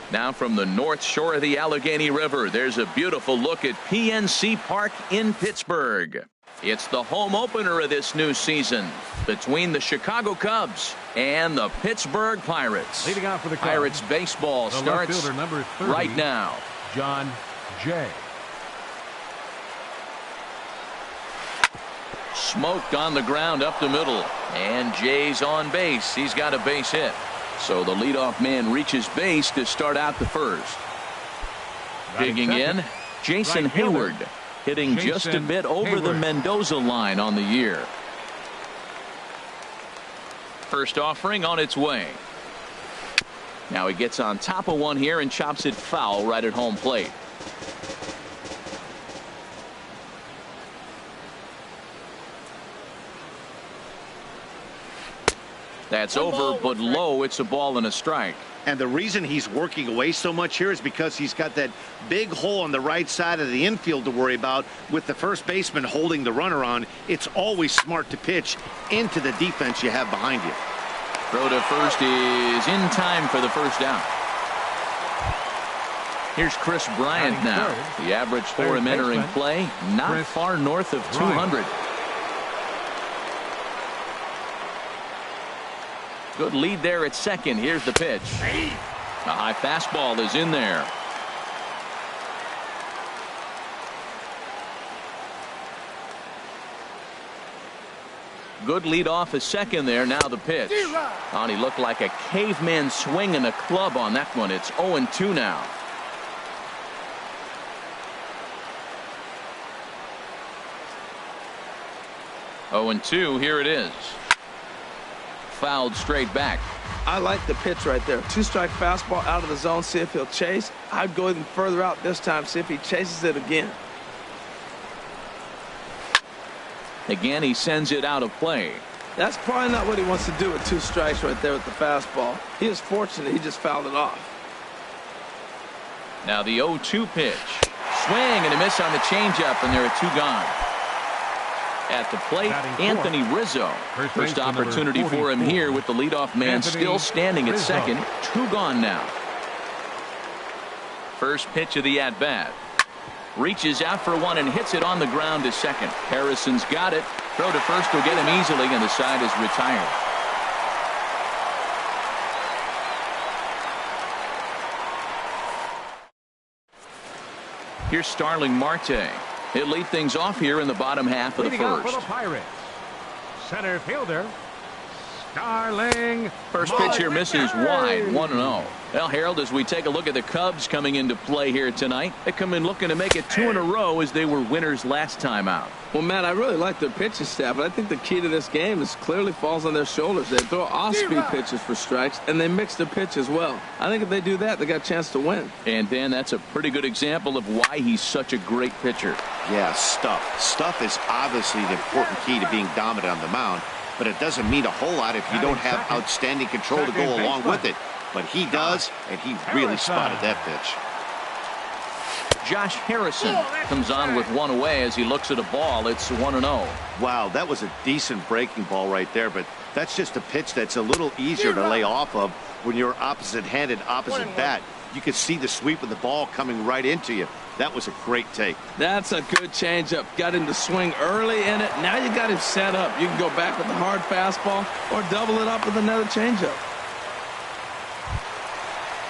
Now from the north shore of the Allegheny River, there's a beautiful look at PNC Park in Pittsburgh. It's the home opener of this new season between the Chicago Cubs and the Pittsburgh Pirates. Leading off for the Cubs, Pirates baseball starts number 30, right now. John Jay. Smoked on the ground up the middle, and Jay's on base. He's got a base hit. So the leadoff man reaches base to start out the first. Digging in, Jason Hayward, hitting just a bit over the Mendoza line on the year. First offering on its way. Now he gets on top of one here and chops it foul right at home plate. That's over, but low. It's a ball and a strike. And the reason he's working away so much here is because he's got that big hole on the right side of the infield to worry about with the first baseman holding the runner on. It's always smart to pitch into the defense you have behind you. Throw to first is in time for the first out. Here's Chris Bryant now. The average for him entering play, not far north of 200. Good lead there at second. Here's the pitch. A high fastball is in there. Good lead off a second there. Now the pitch. He looked like a caveman swinging a club on that one. It's 0-2 now. Oh, and 2. Here it is. Fouled straight back. I like the pitch right there. 2-strike fastball out of the zone. See if he'll chase. I'd go even further out this time. See if he chases it again. Again, he sends it out of play. That's probably not what he wants to do with 2 strikes right there with the fastball. He is fortunate he just fouled it off. Now the 0-2 pitch. Swing and a miss on the changeup, and there are 2 gone. At the plate, Anthony Rizzo. First opportunity for him here with the leadoff man still standing at second. 2 gone now. First pitch of the at-bat. Reaches out for one and hits it on the ground to second. Harrison's got it. Throw to first will get him easily, and the side is retired. Here's Starling Marte. He'll lead things off here in the bottom half of the first. For the Pirates, center fielder Starling. First pitch here misses wide, 1-0. Well, Harold, as we take a look at the Cubs coming into play here tonight, they come in looking to make it 2 in a row as they were winners last time out. Well, Matt, I really like their pitching staff, but I think the key to this game is clearly falls on their shoulders. They throw off-speed pitches for strikes, and they mix their pitch as well. I think if they do that, they got a chance to win. And, Dan, that's a pretty good example of why he's such a great pitcher. Yeah, stuff. Stuff is obviously the important key to being dominant on the mound, but it doesn't mean a whole lot if you don't have outstanding control to go along with it. But he does, and he really spotted that pitch. Josh Harrison comes on with 1 away as he looks at a ball. It's 1-0. Wow, that was a decent breaking ball right there, but that's just a pitch that's a little easier to lay off of when you're opposite-handed, opposite bat. You could see the sweep of the ball coming right into you. That was a great take. That's a good changeup. Got him to swing early in it. Now you got him set up. You can go back with a hard fastball or double it up with another changeup.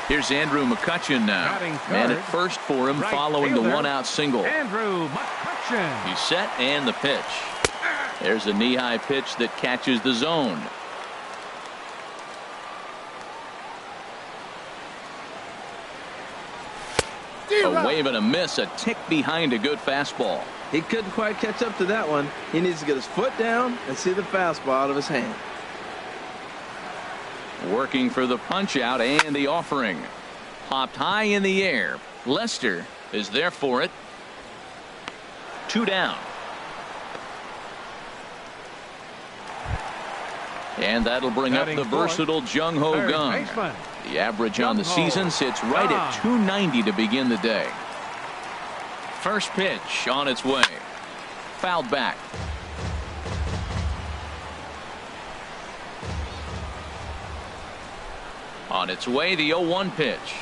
Here's Andrew McCutchen now. Man at first for him following the 1-out single. Andrew McCutchen. He's set and the pitch. There's a knee-high pitch that catches the zone. A wave and a miss, a tick behind a good fastball. He couldn't quite catch up to that one. He needs to get his foot down and see the fastball out of his hand. Working for the punch out and the offering. Popped high in the air. Lester is there for it. 2 down. And that'll bring up the versatile Jung Ho Gung. The average on the season sits right at 290 to begin the day. First pitch on its way. Fouled back. On its way, the 0-1 pitch.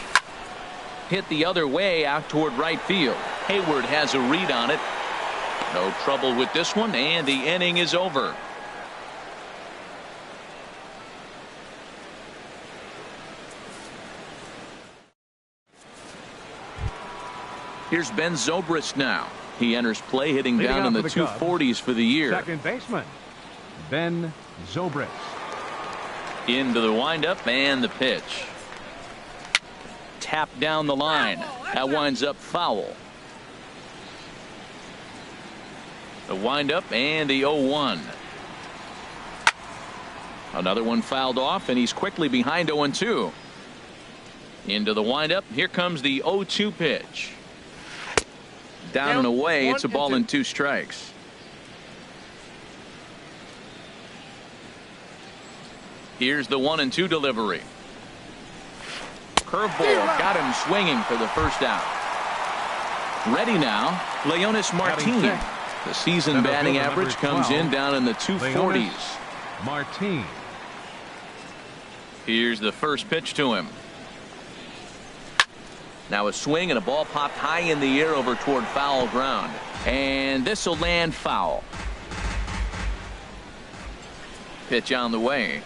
Hit the other way out toward right field. Hayward has a read on it. No trouble with this one, and the inning is over. Here's Ben Zobrist now. He enters play hitting down in the 240s for the year. Second baseman, Ben Zobrist. Into the windup and the pitch. Tap down the line. That winds up foul. The windup and the 0-1. Another one fouled off, and he's quickly behind 0-2. Into the windup. Here comes the 0-2 pitch. Down and away. It's a ball and 2 strikes. Here's the 1-2 delivery. Curveball got him swinging for the first out. Ready now, Leonis Martin. The season batting average comes in down in the 240s. Martin. Here's the first pitch to him. Now a swing and a ball popped high in the air over toward foul ground. And this will land foul. Pitch on the way.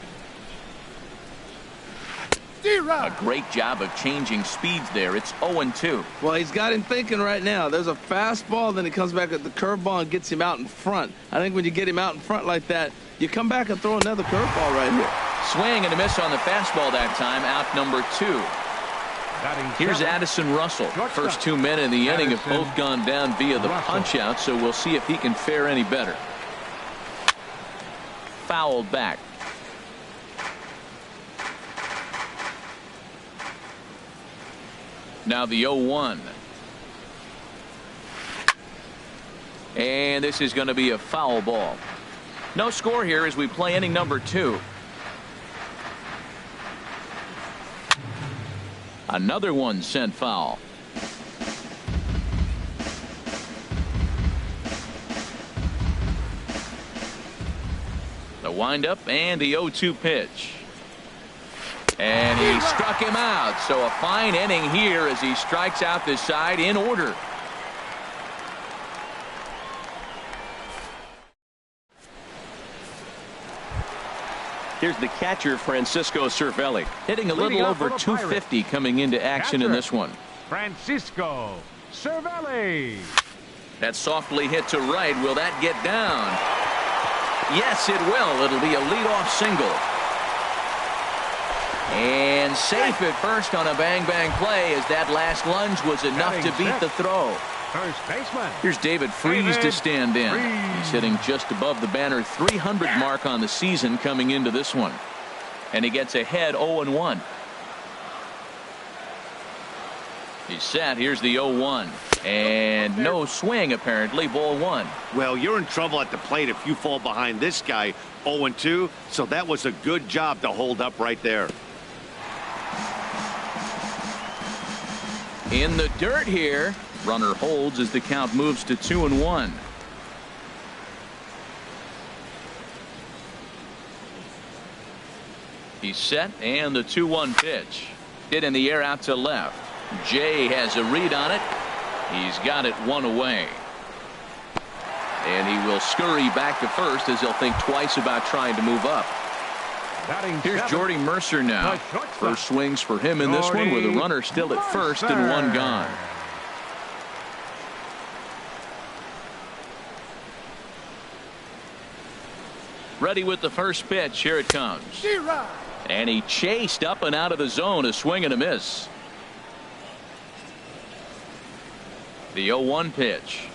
A great job of changing speeds there. It's 0-2. Well, he's got him thinking right now. There's a fastball, then he comes back at the curveball and gets him out in front. I think when you get him out in front like that, you come back and throw another curveball right here. Swing and a miss on the fastball that time. Out number 2. Here's Addison Russell. First 2 men in the inning have both gone down via the punch out, so we'll see if he can fare any better. Fouled back. Now the 0-1. And this is going to be a foul ball. No score here as we play inning number 2. Another one sent foul. The windup and the 0-2 pitch. And he struck him out. So a fine inning here as he strikes out this side in order. Here's the catcher, Francisco Cervelli. Hitting a little over 250 coming into action in this one. Francisco Cervelli. That softly hit to right. Will that get down? Yes, it will. It'll be a leadoff single. And safe at first on a bang-bang play as that last lunge was enough to beat the throw. First baseman. Here's David Freese to stand in. He's hitting just above the banner 300 mark on the season coming into this one. And he gets ahead 0-1. He's set. Here's the 0-1. And no swing apparently. Ball 1. Well, you're in trouble at the plate if you fall behind this guy 0-2. So that was a good job to hold up right there. In the dirt here. Runner holds as the count moves to 2-1. He's set and the 2-1 pitch. Hit in the air out to left. Jay has a read on it. He's got it one away. And he will scurry back to first as he'll think twice about trying to move up. Here's Jordy Mercer now. First swings for him in this one with a runner still at first and one gone. Ready with the first pitch. Here it comes. And he chased up and out of the zone. A swing and a miss. The 0-1 pitch.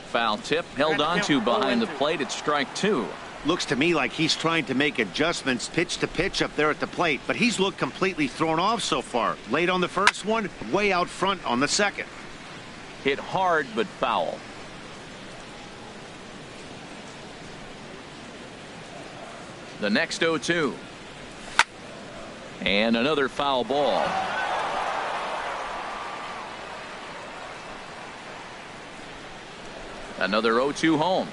Foul tip held onto behind the plate at strike 2. Looks to me like he's trying to make adjustments pitch to pitch up there at the plate, but he's looked completely thrown off so far. Late on the first one, way out front on the second. Hit hard but foul. The next 0-2. And another foul ball. Another 0-2 home.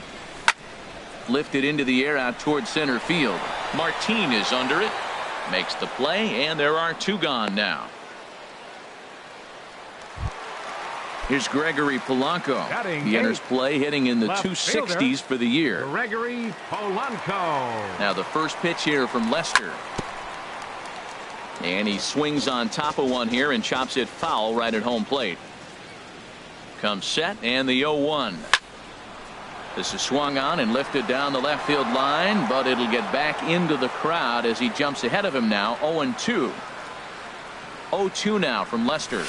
Lifted into the air out toward center field. Martin is under it. Makes the play, and there are 2 gone now. Here's Gregory Polanco. He enters play hitting in the 260s for the year. Gregory Polanco. Now the first pitch here from Lester. And he swings on top of one here and chops it foul right at home plate. Comes set, and the 0-1. This is swung on and lifted down the left field line, but it'll get back into the crowd as he jumps ahead of him now. 0-2. 0-2 now from Lester.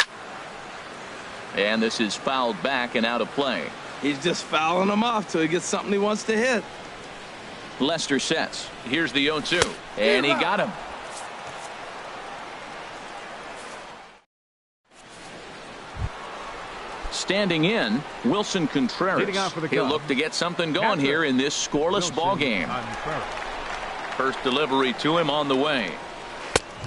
And this is fouled back and out of play. He's just fouling him off till he gets something he wants to hit. Lester sets. Here's the 0-2. And he got him. Standing in, Wilson Contreras. He'll look to get something going here in this scoreless ball game. First delivery to him on the way.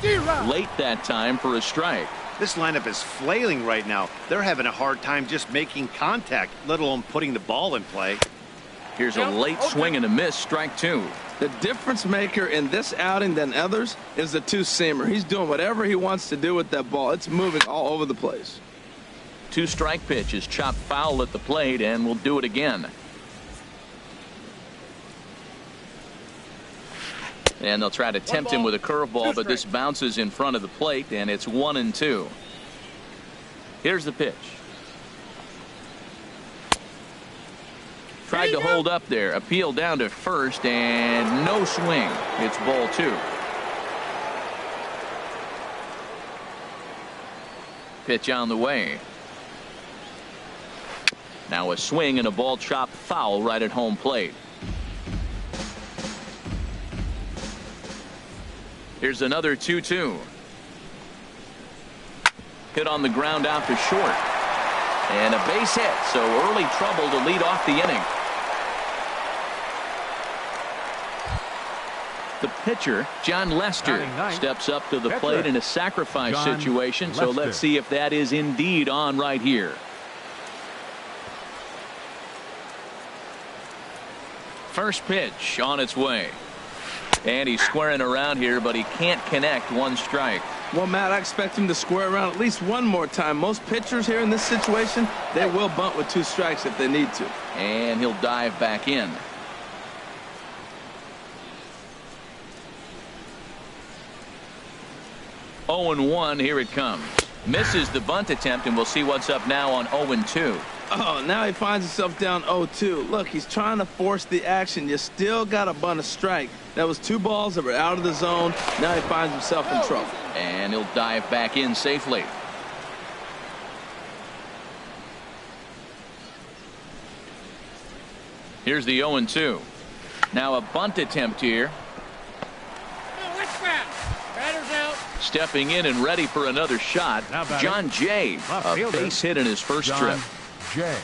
Late that time for a strike. This lineup is flailing right now. They're having a hard time just making contact, let alone putting the ball in play. Here's a late swing and a miss, strike 2. The difference maker in this outing than others is the 2-seamer. He's doing whatever he wants to do with that ball. It's moving all over the place. 2 strike pitches, chopped foul at the plate, and we'll do it again. And they'll try to tempt him with a curveball, but this bounces in front of the plate, and it's 1-2. Here's the pitch. Tried to hold up there. Appeal down to first, and no swing. It's ball 2. Pitch on the way. Now a swing and a ball chopped foul right at home plate. Here's another 2-2. Hit on the ground out to short. And a base hit, so early trouble to lead off the inning. The pitcher, John Lester, steps up to the plate in a sacrifice situation, so let's see if that is indeed on right here. First pitch on its way. And he's squaring around here, but he can't connect. 1 strike. Well, Matt, I expect him to square around at least one more time. Most pitchers here in this situation, they will bunt with 2 strikes if they need to. And he'll dive back in. Oh and 1, here it comes. Misses the bunt attempt, and we'll see what's up now on 0-2. Oh, now he finds himself down 0-2. Look, he's trying to force the action. You still got a bunt a strike. That was 2 balls that were out of the zone. Now he finds himself in trouble. And he'll dive back in safely. Here's the 0-2. Now a bunt attempt here. Stepping in and ready for another shot, John Jay. A base hit in his first trip. Jay.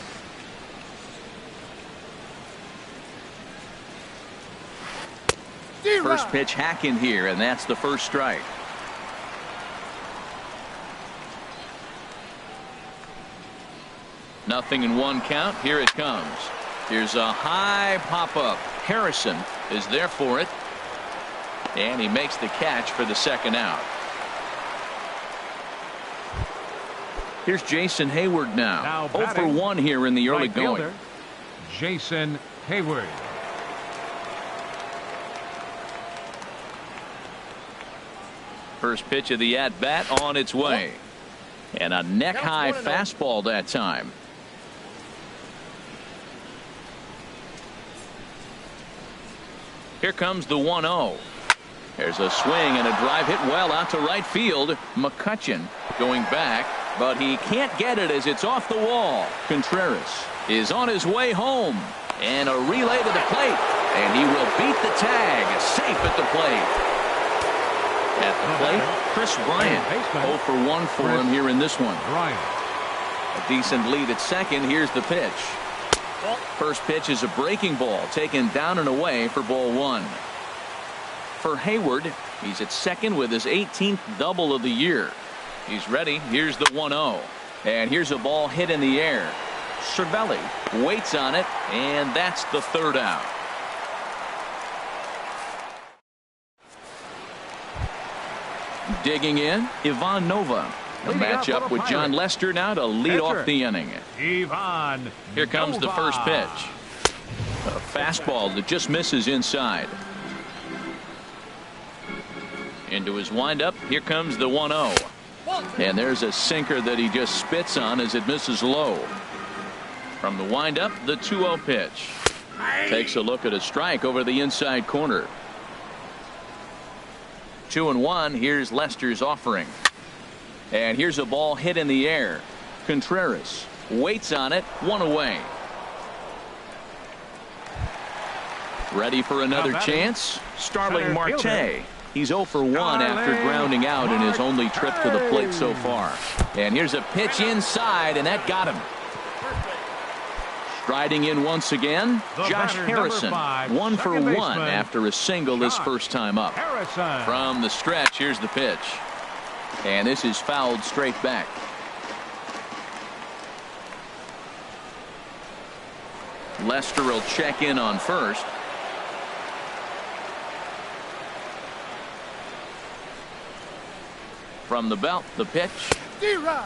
First pitch hack in here, and that's the first strike. Nothing in 1 count. Here it comes. Here's a high pop-up. Harrison is there for it. And he makes the catch for the 2nd out. Here's Jason Hayward now. 0 for 1 here in the early going. Jason Hayward. First pitch of the at-bat on its way. And a neck-high fastball that time. Here comes the 1-0. There's a swing and a drive hit well out to right field. McCutcheon going back, but he can't get it as it's off the wall. Contreras is on his way home, and a relay to the plate, and he will beat the tag. Safe at the plate. At the plate, Chris Bryant. 0 for 1 for him here in this one. A decent lead at second. Here's the pitch. First pitch is a breaking ball taken down and away for ball 1. For Hayward, he's at second with his 18th double of the year. He's ready. Here's the 1-0. And here's a ball hit in the air. Cervelli waits on it, and that's the 3rd out. Digging in, Ivan Nova. The matchup with John Lester now to lead off the inning. Ivan Here comes the first pitch. A fastball that just misses inside. Into his windup. Here comes the 1-0. And there's a sinker that he just spits on as it misses low. From the windup, the 2-0 pitch. Takes a look at a strike over the inside corner. 2-1. Here's Lester's offering. And here's a ball hit in the air. Contreras waits on it. 1 away. Ready for another chance. Starling Marte. He's 0 for 1 after grounding out in his only trip to the plate so far. And here's a pitch inside, and that got him. Striding in once again, Josh Harrison. 1 for 1 after a single his first time up. From the stretch, here's the pitch. And this is fouled straight back. Lester will check in on first. From the belt, the pitch.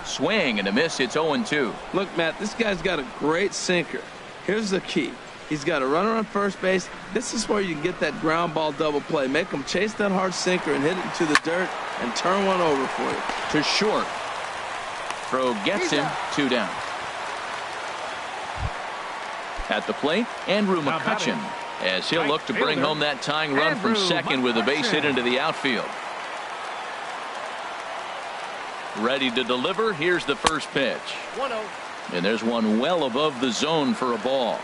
Swing and a miss. It's 0-2. Look, Matt, this guy's got a great sinker. Here's the key. He's got a runner on first base. This is where you can get that ground ball double play. Make him chase that hard sinker and hit it into the dirt and turn one over for you. To short. Throw gets him. 2 down. At the plate, Andrew McCutcheon, as he'll look to bring home that tying run from second with a base hit into the outfield. Ready to deliver. Here's the first pitch. 1-0. And there's one well above the zone for a ball.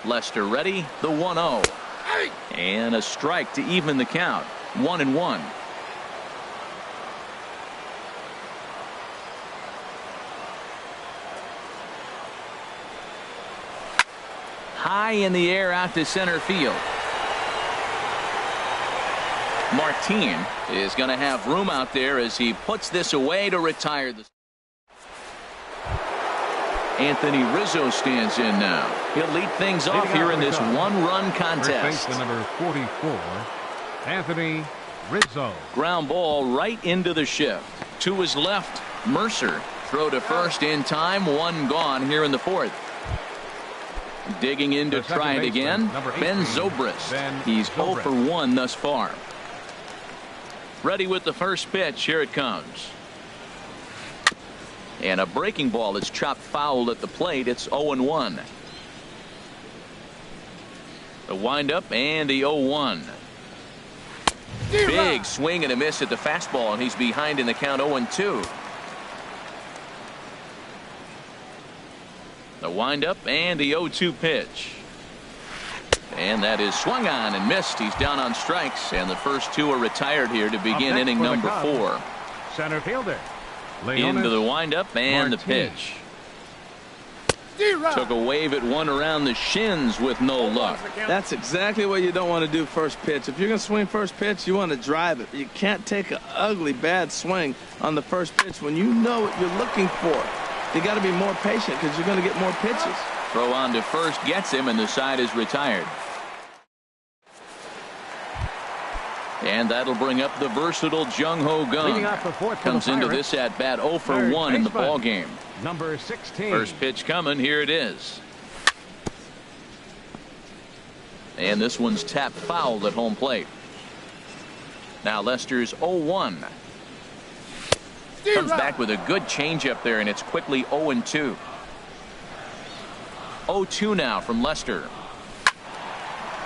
Lester ready. The 1-0. And a strike to even the count. 1-1. High in the air out to center field. Martin is going to have room out there as he puts this away to retire. Anthony Rizzo stands in now. He'll lead things off here in this one-run contest. Number 44, Anthony Rizzo. Ground ball right into the shift. To his left, Mercer. Throw to first in time. 1 gone here in the 4th. Digging in to try it again. Ben Zobrist. He's 0 for 1 thus far. Ready with the first pitch. Here it comes. And a breaking ball that's chopped foul at the plate. It's 0-1. The windup and the 0-1. Big swing and a miss at the fastball, and he's behind in the count. 0-2. The windup and the 0-2 pitch. And that is swung on and missed. He's down on strikes, and the first 2 are retired here to begin inning number 4. Center fielder. Into the windup and the pitch. Took a wave at one around the shins with no luck. That's exactly what you don't want to do first pitch. If you're going to swing first pitch, you want to drive it. You can't take an ugly, bad swing on the first pitch when you know what you're looking for. You got to be more patient because you're going to get more pitches. Throw on to first gets him, and the side is retired. And that'll bring up the versatile Jung Ho Gung. Comes into this at bat 0 for 1 in the ball game. Number 16. First pitch coming. Here it is. And this one's tapped foul at home plate. Now Lester's 0-1. Comes back with a good changeup there, and it's quickly 0-2. 0-2 now from Lester.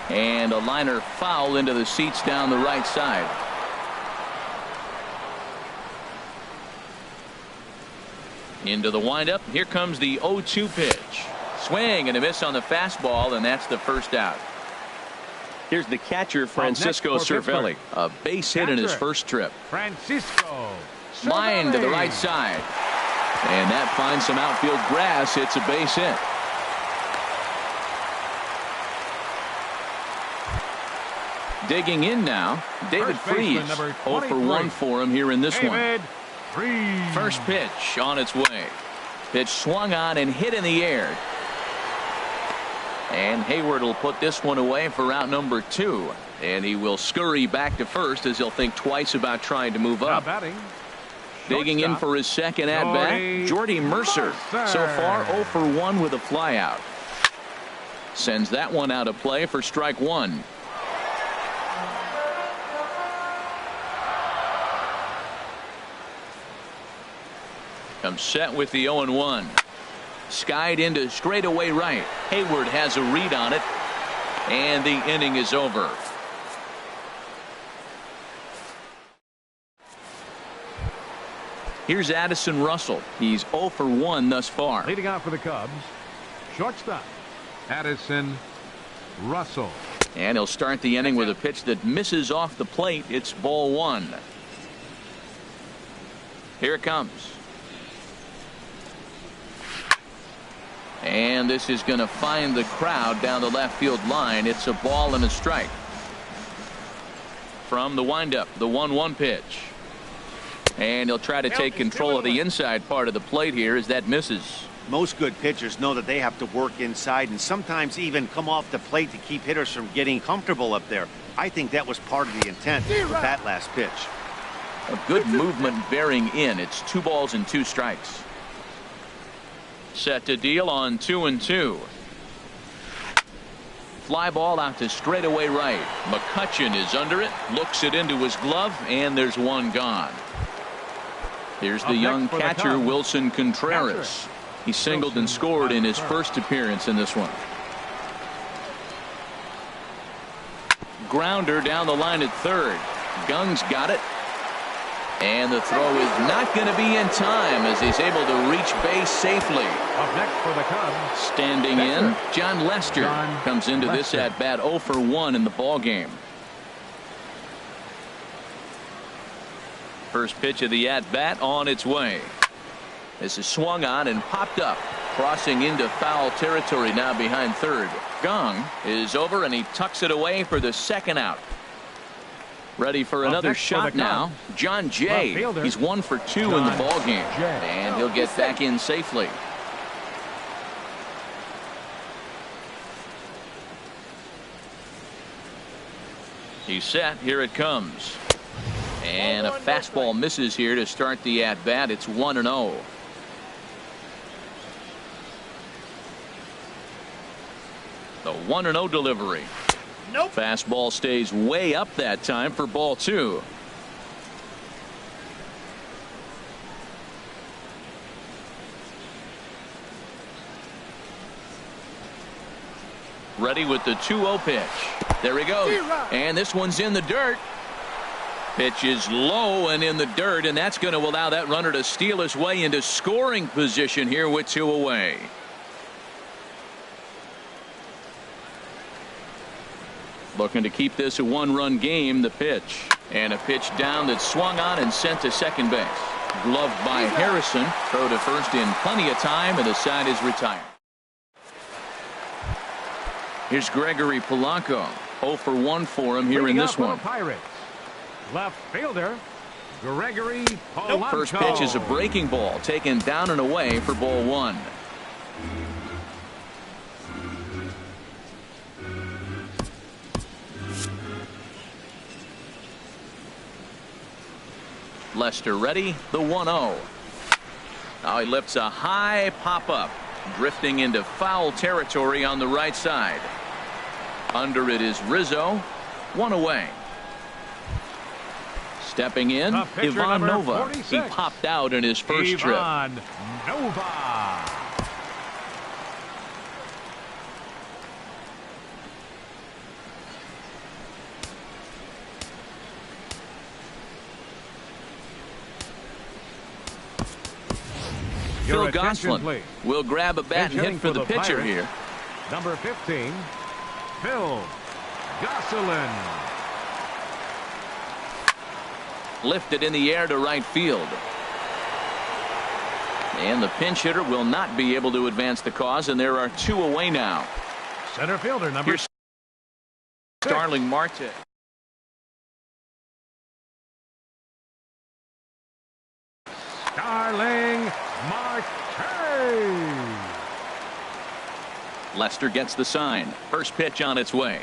And a liner foul into the seats down the right side. Into the windup. Here comes the 0-2 pitch. Swing and a miss on the fastball, and that's the first out. Here's the catcher, Francisco Cervelli. A base hit in his first trip. Francisco. Line to the right side. And that finds some outfield grass. It's a base hit. Digging in now, David Freese. 0 for 1 for him here in this one. First pitch on its way. Pitch swung on and hit in the air. And Hayward will put this one away for out number 2. And he will scurry back to first as he'll think twice about trying to move Now up. batting. Digging in for his second at-bat, Jordy Mercer. So far 0 for 1 with a flyout. Sends that one out of play for strike 1. Comes set with the 0-1. Skied into straightaway right. Hayward has a read on it. And the inning is over. Here's Addison Russell. He's 0 for 1 thus far. Leading out for the Cubs, shortstop, Addison Russell. And he'll start the inning with a pitch that misses off the plate. It's ball 1. Here it comes. And this is going to find the crowd down the left field line. It's a ball and a strike. From the windup, the 1-1 pitch. And he'll try to take control of the inside part of the plate here as that misses. Most good pitchers know that they have to work inside and sometimes even come off the plate to keep hitters from getting comfortable up there. I think that was part of the intent with that last pitch. A good movement bearing in. It's 2 balls and 2 strikes. Set to deal on 2-2. Fly ball out to straightaway right. McCutchen is under it, looks it into his glove, and there's one gone. Here's the young catcher, Wilson Contreras. He singled and scored in his first appearance in this one. Grounder down the line at third. Gung's got it. And the throw is not going to be in time as he's able to reach base safely. Up next for the Cubs, standing in, John Lester comes into this at bat 0 for 1 in the ball game. First pitch of the at bat on its way. This is swung on and popped up, crossing into foul territory now behind third. Gung is over and he tucks it away for the second out. Ready for another shot now. John Jay. He's 1 for 2 in the ball game, and he'll get back in safely. He's set. Here it comes. And a fastball misses here to start the at bat. It's 1-0. The 1-0 delivery. Nope. Fastball stays way up that time for ball 2. Ready with the 2-0 pitch. There he goes. And this one's in the dirt. Pitch is low and in the dirt, and that's going to allow that runner to steal his way into scoring position here with 2 away. Looking to keep this a 1-run game. The pitch, and a pitch down that swung on and sent to second base. Gloved by Harrison. Throw to first in plenty of time, and the side is retired. Here's Gregory Polanco. 0 for 1 for him here in this one. Pirates, left fielder Gregory Polanco. First pitch is a breaking ball taken down and away for ball 1. Lester ready, the 1-0. Now he lifts a high pop-up, drifting into foul territory on the right side. Under it is Rizzo, 1 away. Stepping in, Ivan Nova. He popped out in his first trip. Ivan Nova. Phil Gosselin will grab a bat and hit for the pitcher here. Number 15, Phil Gosselin. Lifted in the air to right field. And the pinch hitter will not be able to advance the cause, and there are 2 away now. Center fielder number Here's Starling Marte. Starling Marte. Lester gets the sign. First pitch on its way.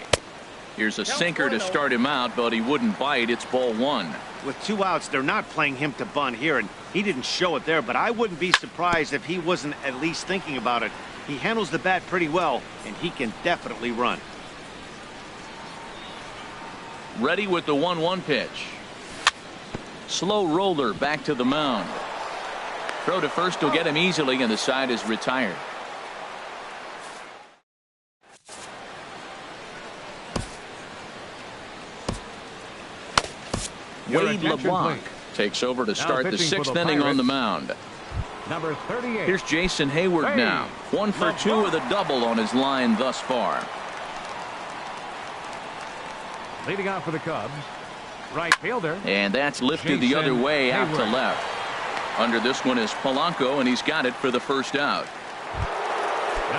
Here's a sinker to start him out, but he wouldn't bite. It's ball one. With 2 outs, they're not playing him to bunt here, and he didn't show it there, but I wouldn't be surprised if he wasn't at least thinking about it. He handles the bat pretty well, and he can definitely run. Ready with the 1-1 pitch. Slow roller back to the mound. Throw to first will get him easily, and the side is retired. Wade LeBlanc takes over to start the 6th inning on the mound. Number 38. Here's Jason Hayward now. 1 for 2 with a double on his line thus far. Leading off for the Cubs, right fielder. And that's lifted the other way out to left. Under this one is Polanco, and he's got it for the first out.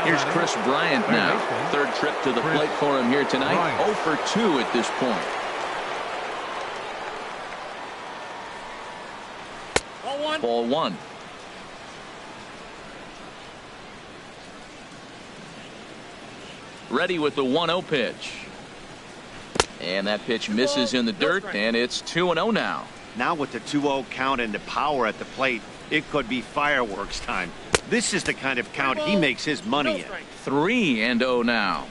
Here's Chris Bryant now. 3rd trip to the plate for him here tonight. 0 for 2 at this point. Ball one. Ready with the 1-0 pitch. And that pitch misses in the dirt, and it's 2-0 now. Now with the 2-0 count and the power at the plate, it could be fireworks time. This is the kind of count he makes his money in. 3-0 now.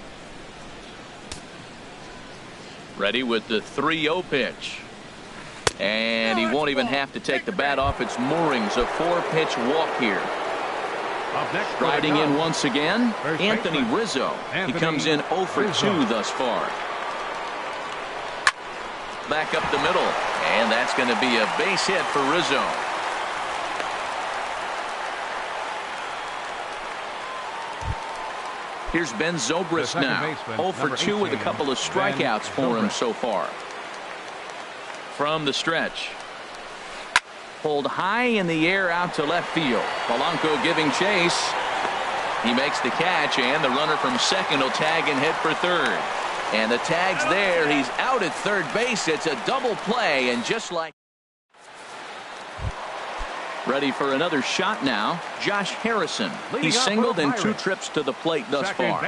Ready with the 3-0 pitch. And he won't even have to take the bat off its moorings. A 4-pitch walk here. Riding in once again, Anthony Rizzo. He comes in 0 for 2 thus far. Back up the middle, and that's going to be a base hit for Rizzo. Here's Ben Zobrist now. 0 for 2 with a couple of strikeouts for him so far. From the stretch. Pulled high in the air out to left field. Polanco giving chase. He makes the catch, and the runner from second will tag and hit for third. And the tag's there. He's out at third base. It's a double play, and just like... Ready for another shot now. Josh Harrison. He's singled in 2 trips to the plate thus far.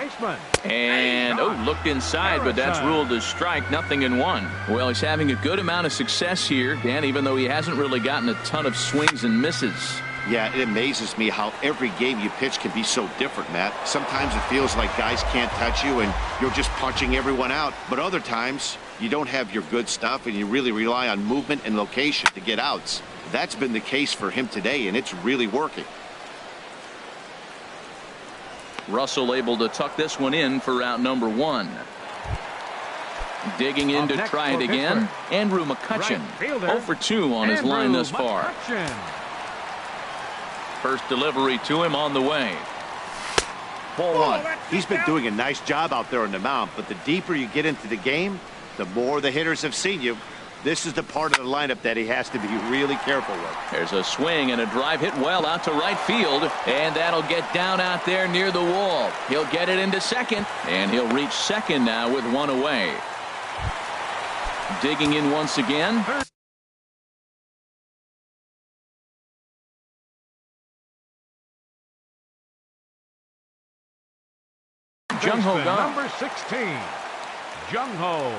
And looked inside, but that's ruled as strike. Nothing in 1. Well, he's having a good amount of success here, Dan, even though he hasn't really gotten a ton of swings and misses. Yeah, it amazes me how every game you pitch can be so different, Matt. Sometimes it feels like guys can't touch you and you're just punching everyone out. But other times you don't have your good stuff and you really rely on movement and location to get outs. That's been the case for him today, and it's really working. Russell able to tuck this one in for out number 1. Digging in to try it again. Andrew McCutchen. 0 for 2 on his line thus far. First delivery to him on the way. Ball 1. He's been doing a nice job out there on the mound, but the deeper you get into the game, the more the hitters have seen you. This is the part of the lineup that he has to be really careful with. There's a swing and a drive hit well out to right field, and that'll get down out there near the wall. He'll get it into second, and he'll reach second now with 1 away. Digging in once again. Jung-Ho Kang. Number 16, Jung-Ho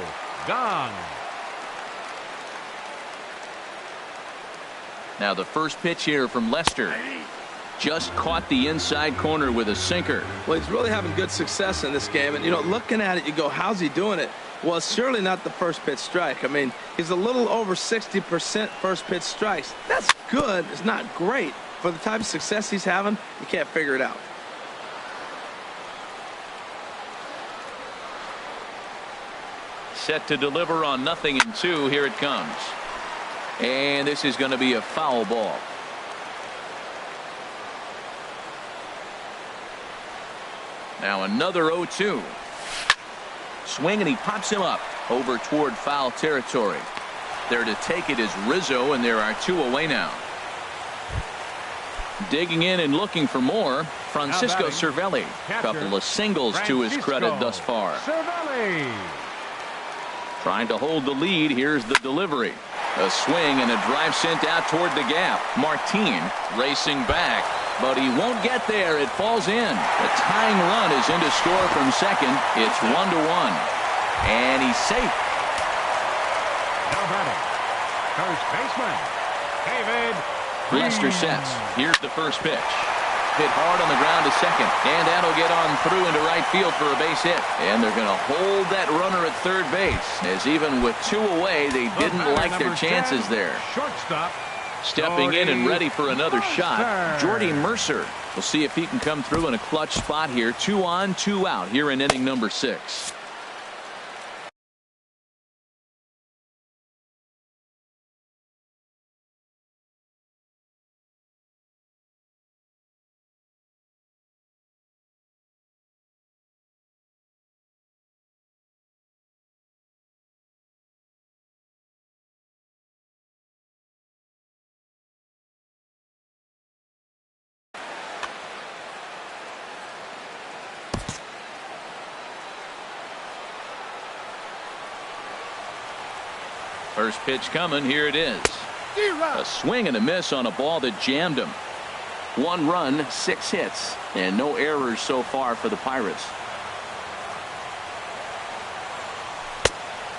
Kang. Now the first pitch here from Lester. Just caught the inside corner with a sinker. Well, he's really having good success in this game. And, you know, looking at it, you go, how's he doing it? Well, it's surely not the first pitch strike. I mean, he's a little over 60% first pitch strikes. That's good. It's not great. For the type of success he's having, you can't figure it out. Set to deliver on 0-2. Here it comes. And this is going to be a foul ball. Now another 0-2. Swing, and he pops him up over toward foul territory. There to take it is Rizzo, and there are 2 away now. Digging in and looking for more, Francisco Cervelli. Couple of singles to his credit thus far. Cervelli. Trying to hold the lead. Here's the delivery. A swing and a drive sent out toward the gap. Martin racing back. but he won't get there. It falls in. The tying run is into score from second. It's 1-1. And he's safe. Now batting, first baseman, David. Lester sets. Here's the first pitch. Hit hard on the ground to second, and that'll get on through into right field for a base hit. And they're going to hold that runner at third base, as even with 2 away, they didn't like their chances there. Shortstop. Stepping in and ready for another shot, Jordy Mercer. We'll see if he can come through in a clutch spot here. 2 on, 2 out here in inning number 6. First pitch coming. Here it is. A swing and a miss on a ball that jammed him. 1 run, 6 hits, and no errors so far for the Pirates.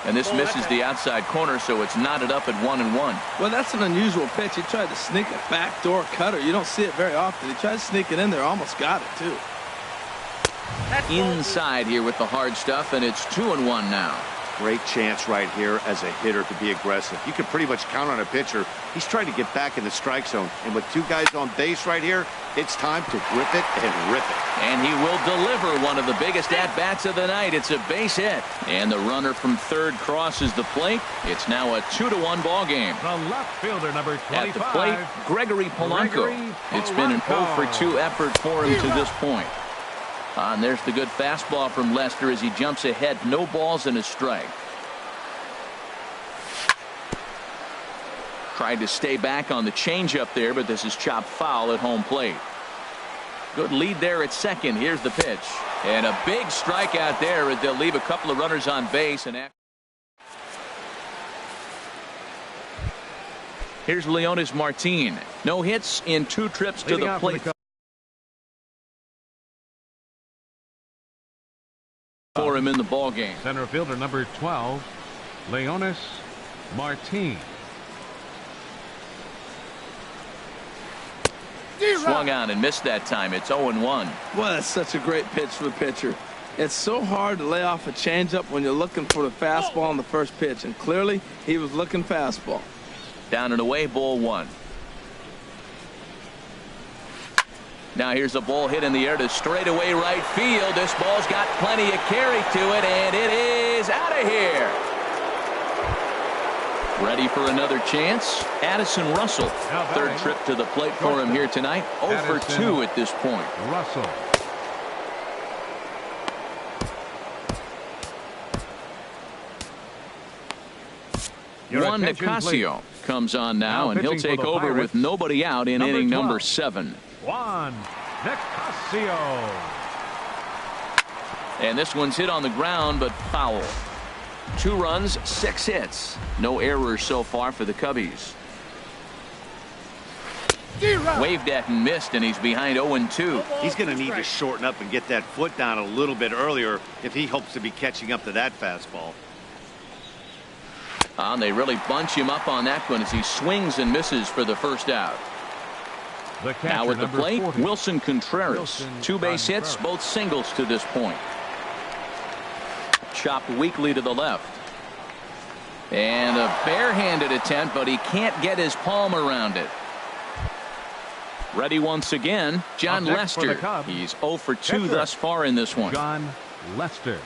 And this misses the outside corner, so it's knotted up at 1-1. Well, that's an unusual pitch. He tried to sneak a backdoor cutter. You don't see it very often. He tried to sneak it in there, almost got it too. Inside here with the hard stuff, and it's 2-1 now. Great chance right here as a hitter to be aggressive. You can pretty much count on a pitcher. He's trying to get back in the strike zone. And with 2 guys on base right here, it's time to grip it and rip it. And he will deliver one of the biggest at-bats of the night. It's a base hit. And the runner from third crosses the plate. It's now a 2-1 ball game. The left fielder, number 25. At the plate, Gregory Polanco. It's been an 0-for-2 effort for him to this point. And there's the good fastball from Lester as he jumps ahead. No balls and a strike. Tried to stay back on the changeup there, but this is chopped foul at home plate. Good lead there at second. Here's the pitch. And a big strikeout there as they'll leave a couple of runners on base. And here's Leonis Martin. No hits in 2 trips to the plate for him in the ball game. Center fielder number 12, Leonis Martin. Swung on and missed that time. It's 0-1. Well, that's such a great pitch for the pitcher. It's so hard to lay off a changeup when you're looking for the fastball on the first pitch, and clearly he was looking fastball. Down and away, ball 1. Now here's a ball hit in the air to straightaway right field. This ball's got plenty of carry to it, and it is out of here. Ready for another chance. Addison Russell. Third trip to the plate for him here tonight. 0-for-2 at this point. Russell. Juan Nicasio comes on now, and he'll take over with nobody out in inning number 7. Juan Nicasio. And this one's hit on the ground, but foul. 2 runs, 6 hits. No errors so far for the Cubbies. Waved at and missed, and he's behind 0-2. He's going to need to shorten up and get that foot down a little bit earlier if he hopes to be catching up to that fastball. And they really bunch him up on that one as he swings and misses for the first out. Now at the plate, 40. Wilson Contreras. 2 base hits, both singles to this point. Chopped weakly to the left. And a barehanded attempt, but he can't get his palm around it. Ready once again, John Lester. He's 0-for-2 thus far in this one. John Lester.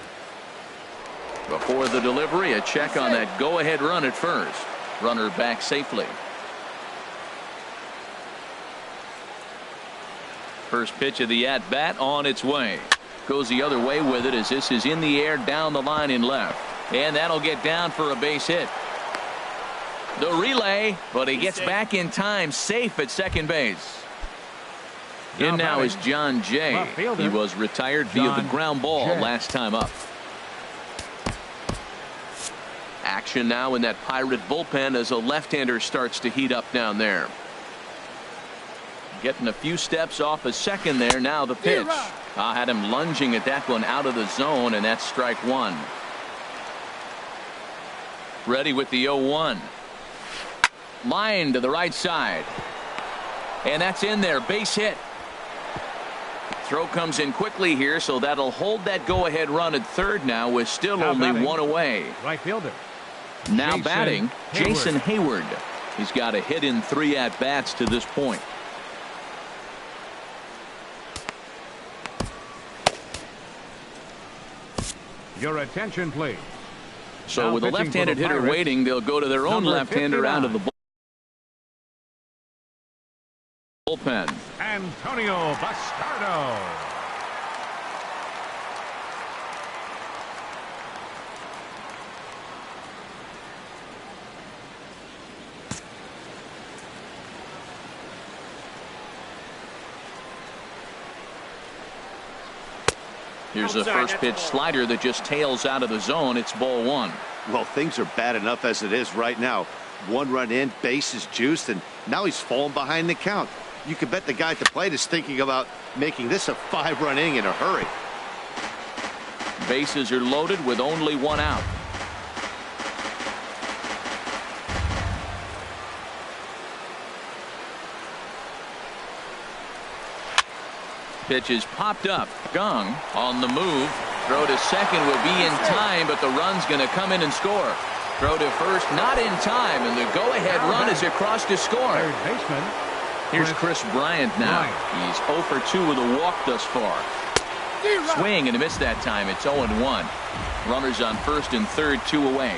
Before the delivery, a check on that go-ahead run at first. Runner back safely. First pitch of the at-bat on its way. Goes the other way with it as this is in the air down the line in left. And that'll get down for a base hit. The relay, but he gets back in time, safe at second base. In now is John Jay. He was retired via the ground ball last time up. Action now in that Pirate bullpen as a left-hander starts to heat up down there. Getting a few steps off a second there. Now the pitch. I had him lunging at that one out of the zone, and that's strike one. Ready with the 0-1. Line to the right side. And that's in there. Base hit. Throw comes in quickly here, so that'll hold that go-ahead run at third now with still only one away. Right fielder. Now batting, Jason Hayward. He's got a hit in 3 at-bats to this point. Your attention, please. So now with a left-handed hitter waiting, they'll go to their own left-hander out of the bullpen. Antonio Bastardo. Here's a first pitch slider that just tails out of the zone. It's ball one. Well, things are bad enough as it is right now. 1 run in, base is juiced, and now he's falling behind the count. You could bet the guy at the plate is thinking about making this a 5-run inning in a hurry. Bases are loaded with only 1 out. Pitch is popped up. Gong on the move. Throw to second will be in time, but the run's going to come in and score. Throw to first, not in time, and the go-ahead run is across to score. Third baseman. Here's Chris Bryant now. He's 0 for 2 with a walk thus far. Swing and a miss that time. It's 0-1. Runners on first and third, 2 away.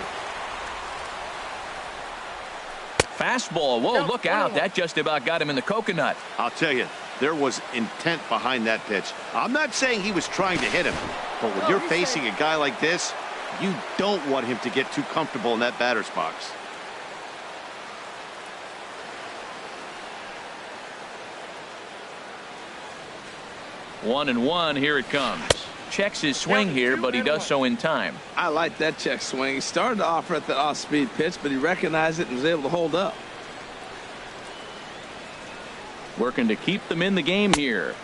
Fastball. Whoa, look out. That just about got him in the coconut. I'll tell you, there was intent behind that pitch. I'm not saying he was trying to hit him, but when you're facing a guy like this, you don't want him to get too comfortable in that batter's box. One and one. Here it comes. Checks his swing here, but he does so in time. I like that check swing. He started to offer at the off-speed pitch, but he recognized it and was able to hold up. Working to keep them in the game here.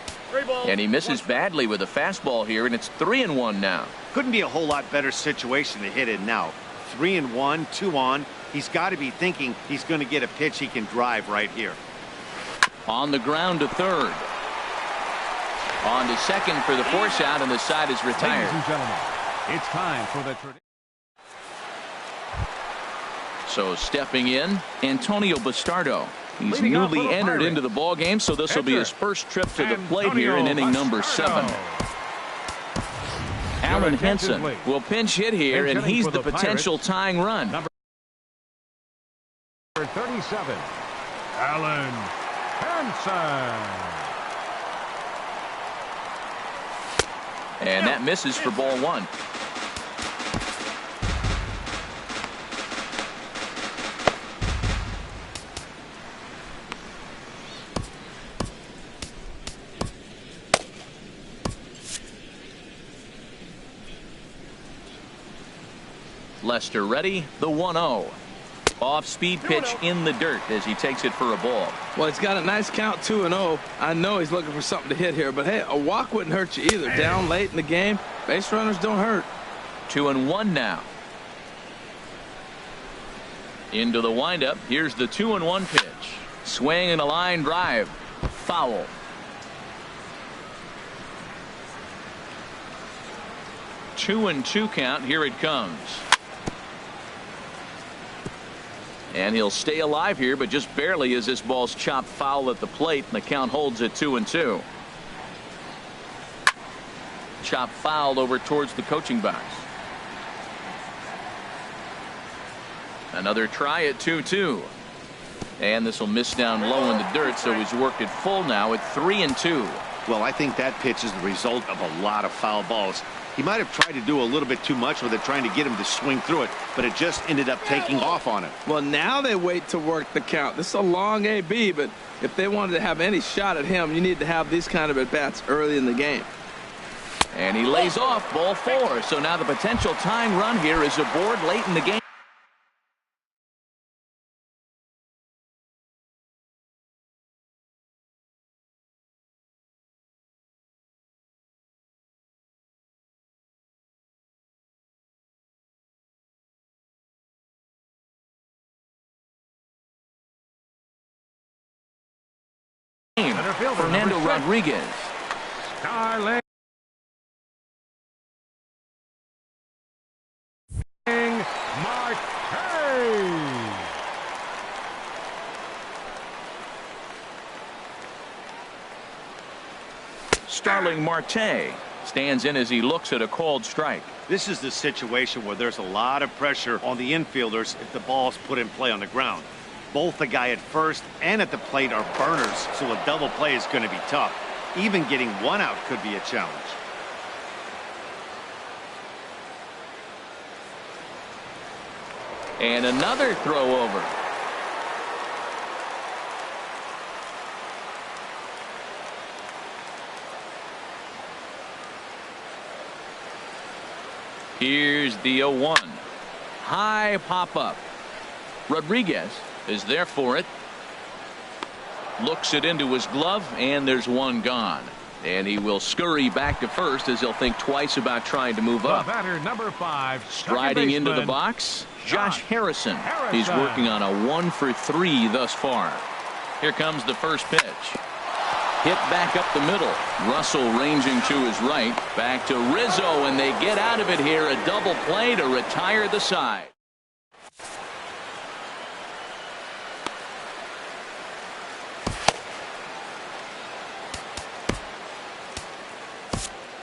And he misses badly with a fastball here, and it's 3-1 now. Couldn't be a whole lot better situation to hit in now. 3-1, 2 on. He's got to be thinking he's going to get a pitch he can drive right here. On the ground to third. On to second for the force out, and the side is retired. Ladies and gentlemen, it's time for the tradition. So stepping in, Antonio Bastardo. He's newly entered into the ball game, so this will be his first trip to the plate here in inning number 7. Alan Henson will pinch hit here, and he's the potential tying run. Number 37, Alan Henson. And that misses for ball 1. Lester ready. The 1-0. Off-speed pitch in the dirt as he takes it for a ball. Well, he's got a nice count, 2-0. I know he's looking for something to hit here, but hey, a walk wouldn't hurt you either. Down late in the game, base runners don't hurt. 2-1 now. Into the windup. Here's the 2-1 pitch. Swing and a line drive. Foul. Two and 2 count. Here it comes. And he'll stay alive here, but just barely as this ball's chopped foul at the plate, and the count holds at 2-2. Chopped foul over towards the coaching box. Another try at 2-2. And this will miss down low in the dirt, so he's worked it full now at 3-2. Well, I think that pitch is the result of a lot of foul balls. He might have tried to do a little bit too much with it, trying to get him to swing through it, but it just ended up taking off on him. Well, now they wait to work the count. This is a long AB, but if they wanted to have any shot at him, you need to have these kind of at-bats early in the game. And he lays off ball 4. So now the potential tying run here is aboard late in the game. Center fielder, Fernando Rodriguez. Starling Marte. Starling Marte stands in as he looks at a called strike. This is the situation where there's a lot of pressure on the infielders if the ball's put in play on the ground. Both the guy at first and at the plate are burners, so a double play is going to be tough. Even getting one out could be a challenge. And another throw over. Here's the 0-1. High pop-up. Rodriguez is there for it. Looks it into his glove, and there's one gone. And he will scurry back to first as he'll think twice about trying to move up. Batter number 5. Striding into the box, Josh Harrison. He's working on a 1 for 3 thus far. Here comes the first pitch. Hit back up the middle. Russell ranging to his right. Back to Rizzo, and they get out of it here. A double play to retire the side.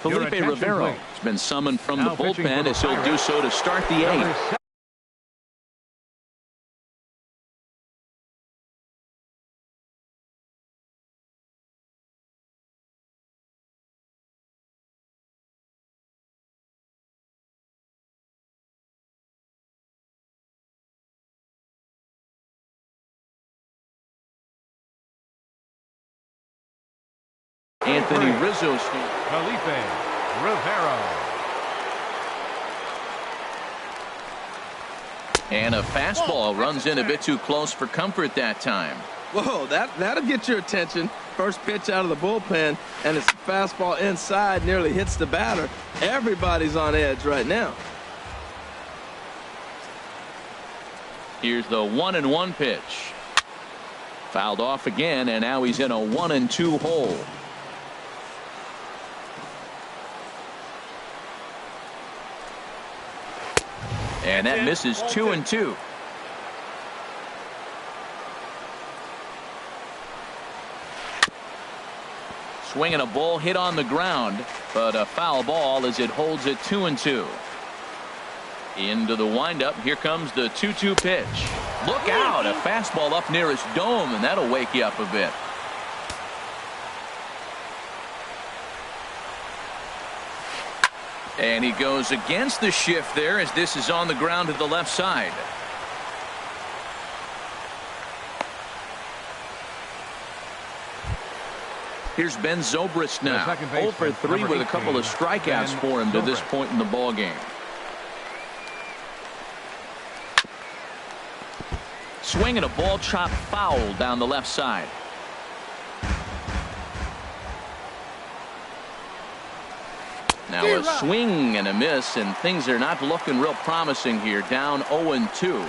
Felipe Rivero has been summoned from the bullpen as he'll do so to start the 8th. Anthony Rizzo. Felipe Rivero. And a fastball runs in a bit too close for comfort that time. Whoa, that'll get your attention. First pitch out of the bullpen, and it's a fastball inside, nearly hits the batter. Everybody's on edge right now. Here's the 1-1 pitch. Fouled off again, and now he's in a 1-2 hole. And that misses 2-2. Swinging a ball hit on the ground, but a foul ball as it holds it 2-2. Into the windup. Here comes the 2-2 pitch. Look out! A fastball up near his dome, and that'll wake you up a bit. And he goes against the shift there as this is on the ground to the left side. Here's Ben Zobrist now. 0 for 3 with a couple of strikeouts for him to this point in the ball game. Swinging a ball chopped foul down the left side. Now a swing and a miss, and things are not looking real promising here. Down 0-2.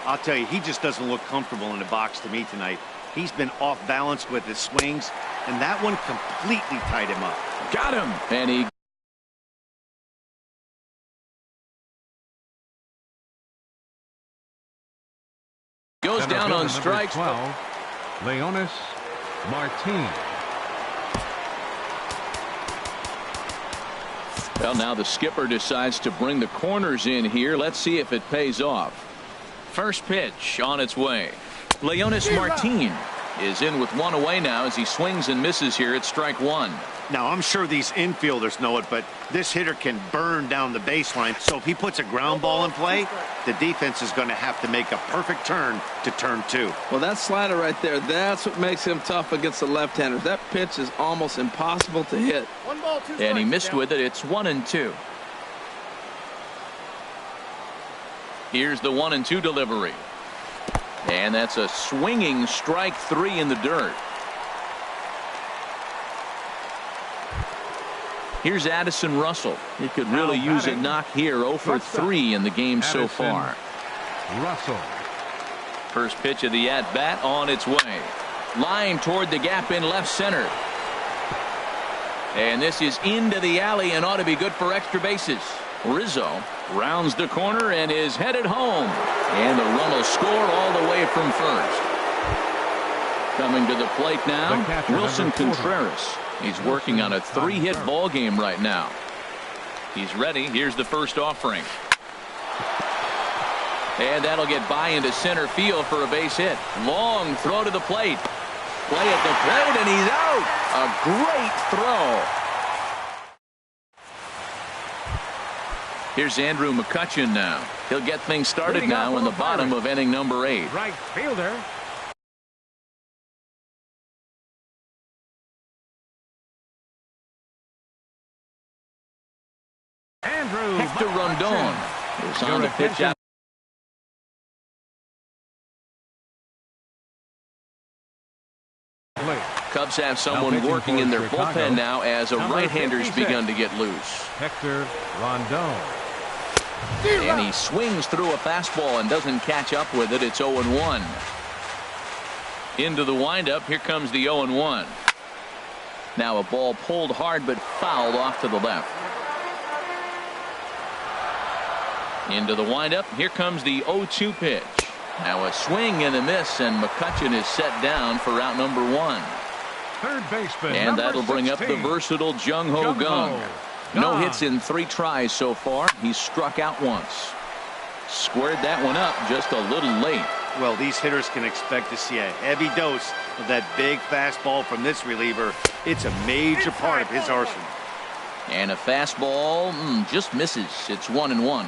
I'll tell you, he just doesn't look comfortable in the box to me tonight. He's been off balance with his swings, and that one completely tied him up. Got him. And he goes down on strikes. 12, Leonis Martin. Well, now the skipper decides to bring the corners in here. Let's see if it pays off. First pitch on its way. Leonis Martin is in with one away now as he swings and misses here at strike 1. Now, I'm sure these infielders know it, but this hitter can burn down the baseline. So if he puts a ground ball in play, the defense is going to have to make a perfect turn to turn 2. Well, that slider right there, that's what makes him tough against the left-handers. That pitch is almost impossible to hit. And he missed with it. It's 1-2. Here's the 1-2 delivery. And that's a swinging strike 3 in the dirt. Here's Addison Russell. He could really use a knock here. 0 for 3 in the game so far. Russell. First pitch of the at-bat on its way. Line toward the gap in left center. And this is into the alley and ought to be good for extra bases. Rizzo rounds the corner and is headed home. And the run will score all the way from first. Coming to the plate now, Wilson Contreras. He's working on a 3-hit ball game right now. He's ready. Here's the first offering. And that'll get by into center field for a base hit. Long throw to the plate. Play at the plate, and he's out. A great throw. Here's Andrew McCutchen now. He'll get things started now in the bottom of inning number 8. Right fielder. Hector Rondon is on the pitch out. Cubs have someone working in their bullpen now as a right-hander's begun to get loose. Hector Rondon. And he swings through a fastball and doesn't catch up with it. It's 0-1. Into the windup. Here comes the 0-1. Now a ball pulled hard but fouled off to the left. Into the windup. Here comes the 0-2 pitch. Now a swing and a miss, and McCutchen is set down for out number 1. Third baseman. And that'll bring up the versatile Jung-Ho Kang. No hits in 3 tries so far. He's struck out once. Squared that one up just a little late. Well, these hitters can expect to see a heavy dose of that big fastball from this reliever. It's a major part of his arsenal. And a fastball just misses. It's 1-1.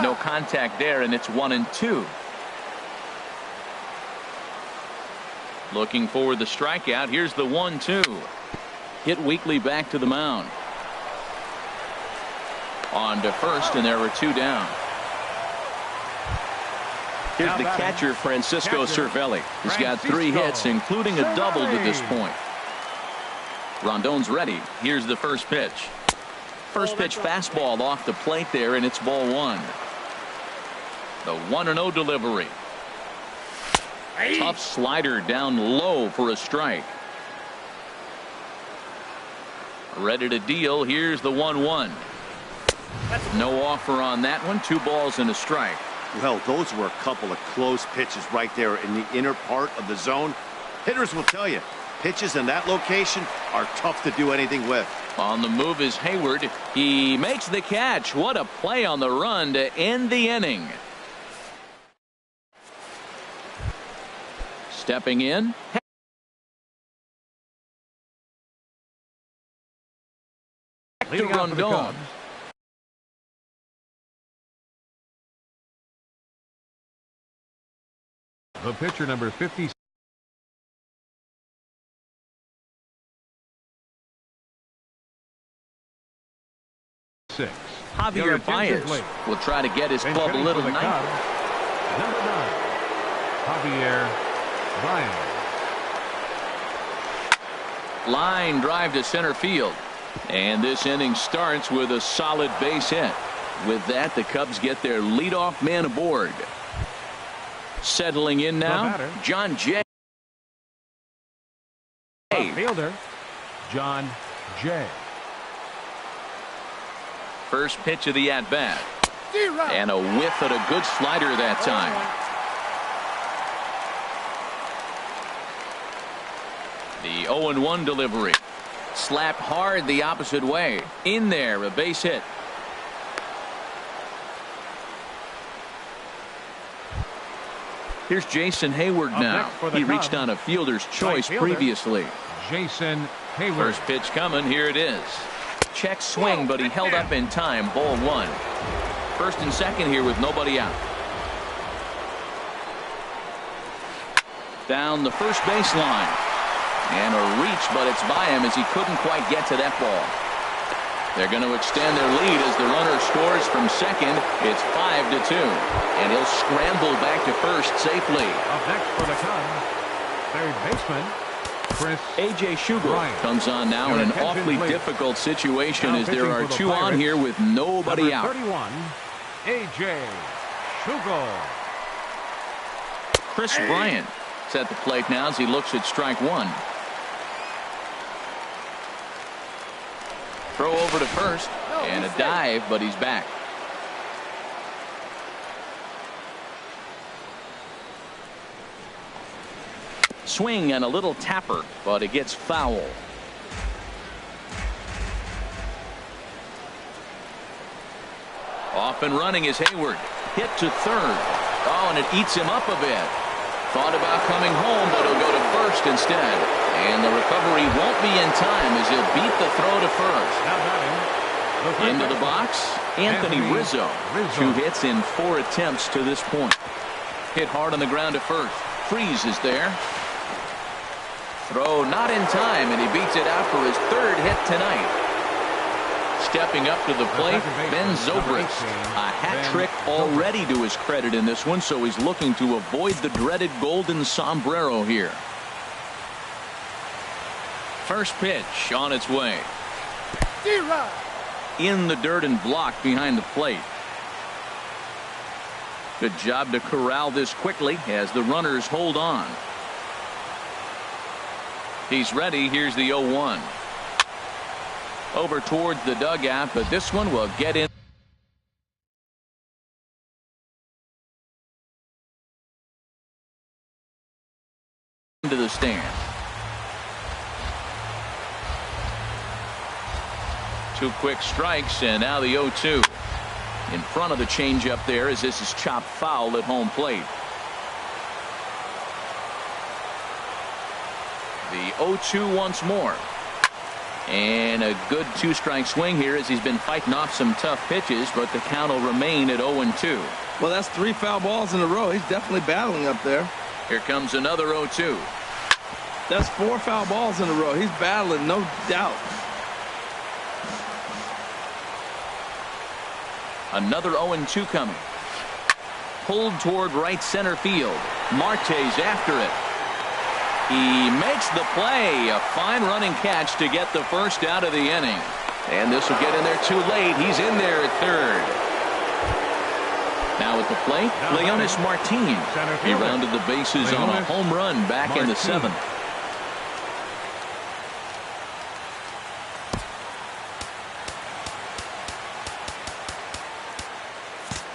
No contact there, and it's 1-2. Looking for the strikeout. Here's the 1-2. Hit weakly back to the mound. On to first, and there were 2 down. Here's the catcher, Francisco Cervelli. He's got 3 hits, including a double to this point. Rondon's ready. Here's the first pitch. First pitch fastball off the plate there, and it's ball 1. The 1-0 delivery. Tough slider down low for a strike. Ready to deal. Here's the 1-1. No offer on that one. 2 balls and a strike. Well, those were a couple of close pitches right there in the inner part of the zone. Hitters will tell you, pitches in that location are tough to do anything with. On the move is Hayward. He makes the catch. What a play on the run to end the inning. Stepping in. Hector Rondon. The pitcher, number 56. Javier Baez will try to get his club a little night. Number 9, Javier Baez. Line drive to center field. And this inning starts with a solid base hit. With that, the Cubs get their leadoff man aboard. Settling in now, John Jay. Fielder, John Jay. First pitch of the at-bat. And a whiff at a good slider that time. The 0-1 delivery. Slapped hard the opposite way. In there, a base hit. Here's Jason Hayward now. He reached on a fielder's choice previously. Jason Hayward. First pitch coming. Here it is. Check swing, but he held up in time. Ball 1. First and second here with nobody out. Down the first baseline. And a reach, but it's by him as he couldn't quite get to that ball. They're going to extend their lead as the runner scores from second. It's 5-2. And he'll scramble back to first safely. Up next for the Cubs, third baseman, Chris A.J. Shugo comes on now in an awfully difficult situation as there are 2 on here with nobody out. 31, A.J. Shugo. Chris Bryant is at the plate now as he looks at strike one. Throw over to first and a dive, but he's back. Swing and a little tapper, but it gets foul. Off and running is Hayward. Hit to third. Oh, and it eats him up a bit. Thought about coming home, but he'll go to first instead. And the recovery won't be in time as he'll beat the throw to first. Into the box, Anthony Rizzo. 2 hits in 4 attempts to this point. Hit hard on the ground to first. Freeze is there. Throw not in time, and he beats it out for his 3rd hit tonight. Stepping up to the plate, Ben Zobrist. A hat trick already to his credit in this one, so he's looking to avoid the dreaded golden sombrero here. First pitch on its way. In the dirt and blocked behind the plate. Good job to corral this quickly as the runners hold on. He's ready. Here's the 0-1. Over towards the dugout, but this one will get in. Into the stand. 2 quick strikes, and now the 0-2. In front of the changeup there as this is chopped foul at home plate. The 0-2 once more. And a good 2-strike swing here as he's been fighting off some tough pitches, but the count will remain at 0-2. Well, that's 3 foul balls in a row. He's definitely battling up there. Here comes another 0-2. That's 4 foul balls in a row. He's battling, no doubt. Another 0-2 coming. Pulled toward right center field. Marte's after it. He makes the play. A fine running catch to get the first out of the inning. And this will get in there too late. He's in there at third. Now at the plate, Leonis Martin. He rounded the bases on a home run back in the 7th.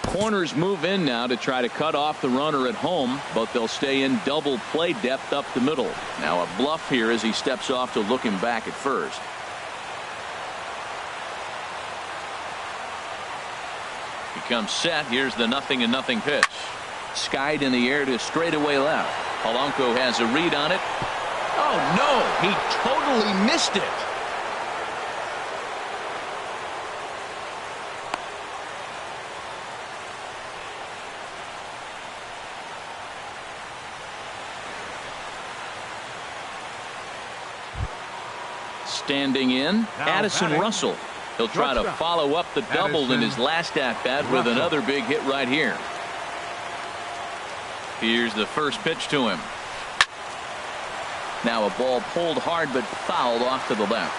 Corners move in now to try to cut off the runner at home, but they'll stay in double play depth up the middle. Now a bluff here as he steps off to look him back at first. He comes set. Here's the 0-0 pitch. Skied in the air to straightaway left. Polanco has a read on it. Oh no, he totally missed it. Standing in, Addison Russell. He'll try to follow up the double in his last at-bat with another big hit right here. Here's the first pitch to him. Now a ball pulled hard but fouled off to the left.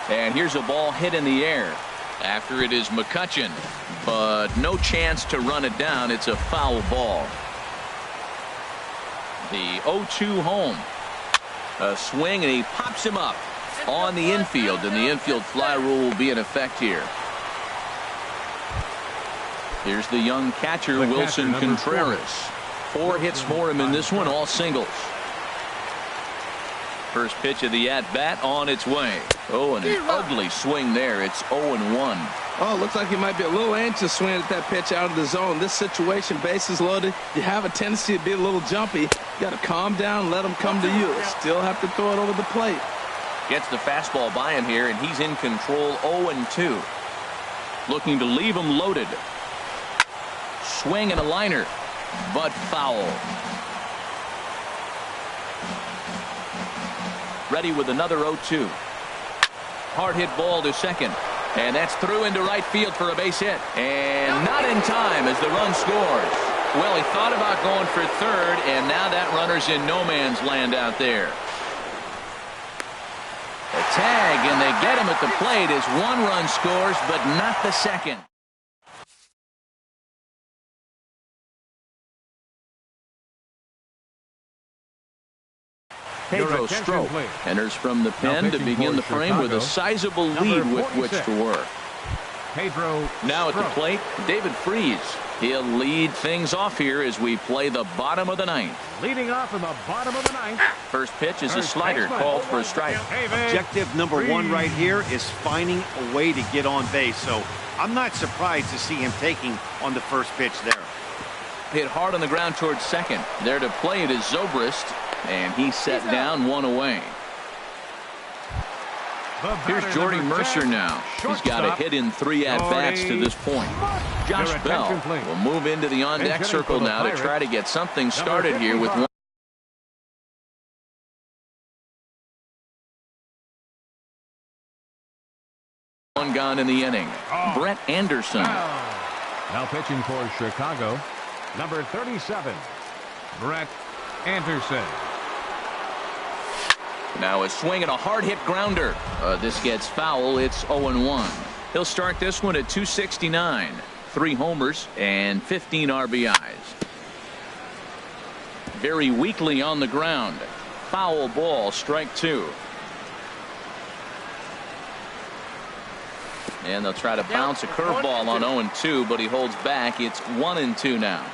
And here's a ball hit in the air. After it is McCutchen, but no chance to run it down. It's a foul ball. The 0-2 home. A swing, and he pops him up on the infield, and the infield fly rule will be in effect here. Here's the young catcher, Wilson Contreras. 4 hits for him in this one, all singles. First pitch of the at-bat on its way. Oh, and an ugly swing there. It's 0-1. Oh, looks like he might be a little anxious swinging at that pitch out of the zone. This situation, bases loaded, you have a tendency to be a little jumpy. You got to calm down, let him come to you. Still have to throw it over the plate. Gets the fastball by him here, and he's in control. 0-2. Looking to leave him loaded. Swing and a liner, but foul. Ready with another 0-2. Hard hit ball to second. And that's through into right field for a base hit. And not in time as the run scores. Well, he thought about going for third, and now that runner's in no man's land out there. The tag and they get him at the plate as one run scores, but not the second. Pedro Strop enters from the pen to begin the frame with a sizable lead with which to work. Pedro now at the plate, David Freese. He'll lead things off here as we play the bottom of the ninth. Leading off in the bottom of the ninth. First pitch is a slider called for a strike. Objective number one right here is finding a way to get on base. So I'm not surprised to see him taking on the first pitch there. Hit hard on the ground towards second. There to play it is Zobrist, and he's set down one away. Here's Jordy Mercer now. He's got a hit in 3 at-bats to this point. Josh Bell will move into the on-deck circle now to try to get something started here with one gone in the inning. Brett Anderson. Now pitching for Chicago, number 37, Brett Anderson. Now a swing and a hard hit grounder. This gets foul. It's 0-1. He'll start this one at 269. 3 homers and 15 RBIs. Very weakly on the ground. Foul ball, strike 2. And they'll try to bounce a curveball on 0-2, but he holds back. It's 1-2 now.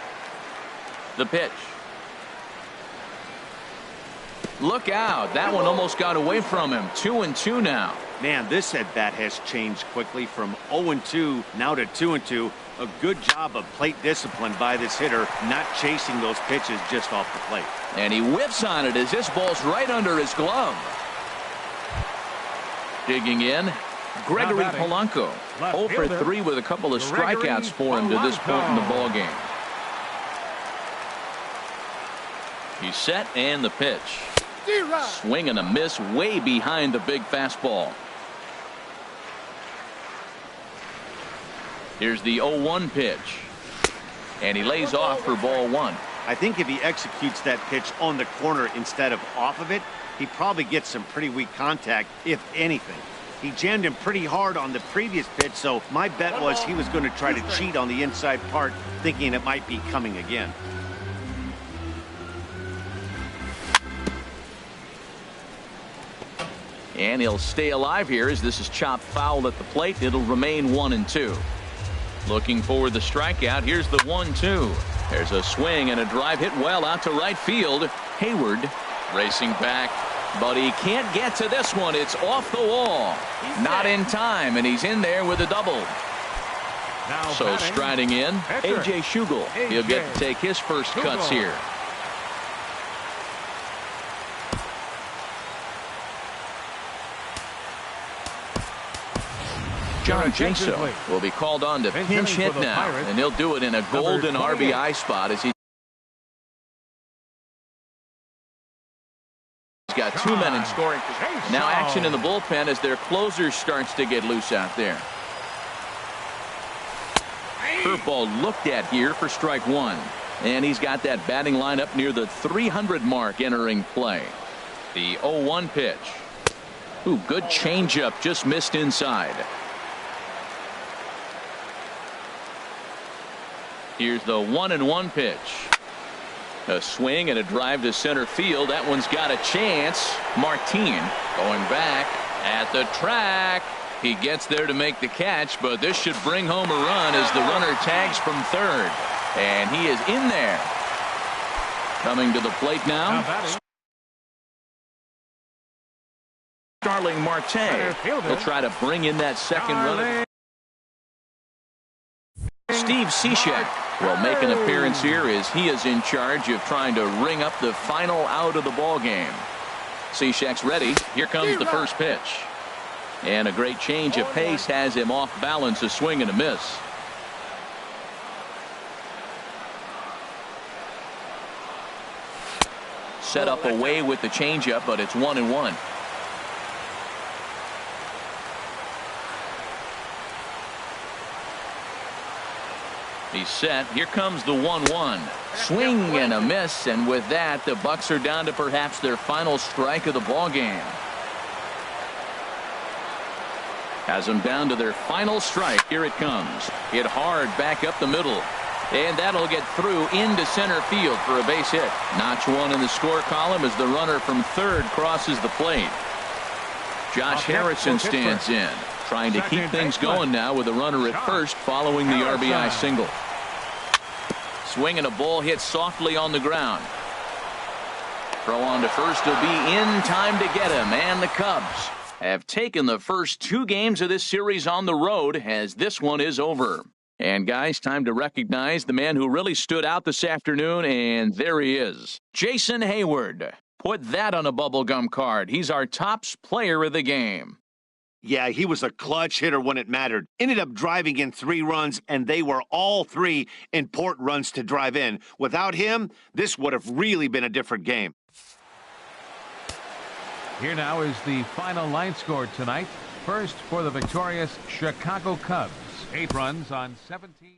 The pitch. Look out. That one almost got away from him. 2-2 now. Man, this at-bat has changed quickly from 0-2 now to 2-2. A good job of plate discipline by this hitter, not chasing those pitches just off the plate. And he whiffs on it as this ball's right under his glove. Digging in, Gregory Polanco. 0 for 3 with a couple of strikeouts for him to this point in the ballgame. He's set, and the pitch. Swing and a miss way behind the big fastball. Here's the 0-1 pitch. And he lays off for ball 1. I think if he executes that pitch on the corner instead of off of it, he probably gets some pretty weak contact, if anything. He jammed him pretty hard on the previous pitch, so my bet was he was going to try to cheat on the inside part, thinking it might be coming again. And he'll stay alive here as this is chopped foul at the plate. It'll remain 1-2. Looking for the strikeout. Here's the 1-2. There's a swing and a drive hit well out to right field. Hayward racing back, but he can't get to this one. It's off the wall. Not in time, and he's in there with a double. So striding in, A.J. Schugel. He'll get to take his first cuts here. John Jaso will be called on to pinch hit now, and he'll do it in a golden RBI spot as he's got 2 men in scoring. Now action in the bullpen as their closer starts to get loose out there. Curveball looked at here for strike 1, and he's got that batting lineup near the 300 mark entering play. The 0-1 pitch. Ooh, good changeup, just missed inside. Here's the 1-1 pitch. A swing and a drive to center field. That one's got a chance. Martin going back at the track. He gets there to make the catch, but this should bring home a run as the runner tags from third. And he is in there. Coming to the plate now. Starling Marte. He'll try to bring in that second runner. Steve Cishek will make an appearance here as he is in charge of trying to ring up the final out of the ball game. Cishek's ready. Here comes the first pitch. And a great change of pace has him off balance, a swing and a miss. Set up away with the changeup, but it's 1-1. He's set. Here comes the 1-1. Swing and a miss, and with that, the Bucks are down to perhaps their final strike of the ball game. Has them down to their final strike. Here it comes. Hit hard back up the middle. And that'll get through into center field for a base hit. Notch one in the score column as the runner from third crosses the plate. Josh Harrison stands in, trying to keep things going now with a runner at first following the RBI single. Swing and a ball hit softly on the ground. Throw on to first will be in time to get him, and the Cubs have taken the first 2 games of this series on the road as this one is over. And guys, time to recognize the man who really stood out this afternoon, and there he is. Jason Hayward. Put that on a bubblegum card. He's our top player of the game. Yeah, he was a clutch hitter when it mattered. Ended up driving in 3 runs, and they were all 3 important runs to drive in. Without him, this would have really been a different game. Here now is the final line score tonight. First for the victorious Chicago Cubs. 8 runs on 17.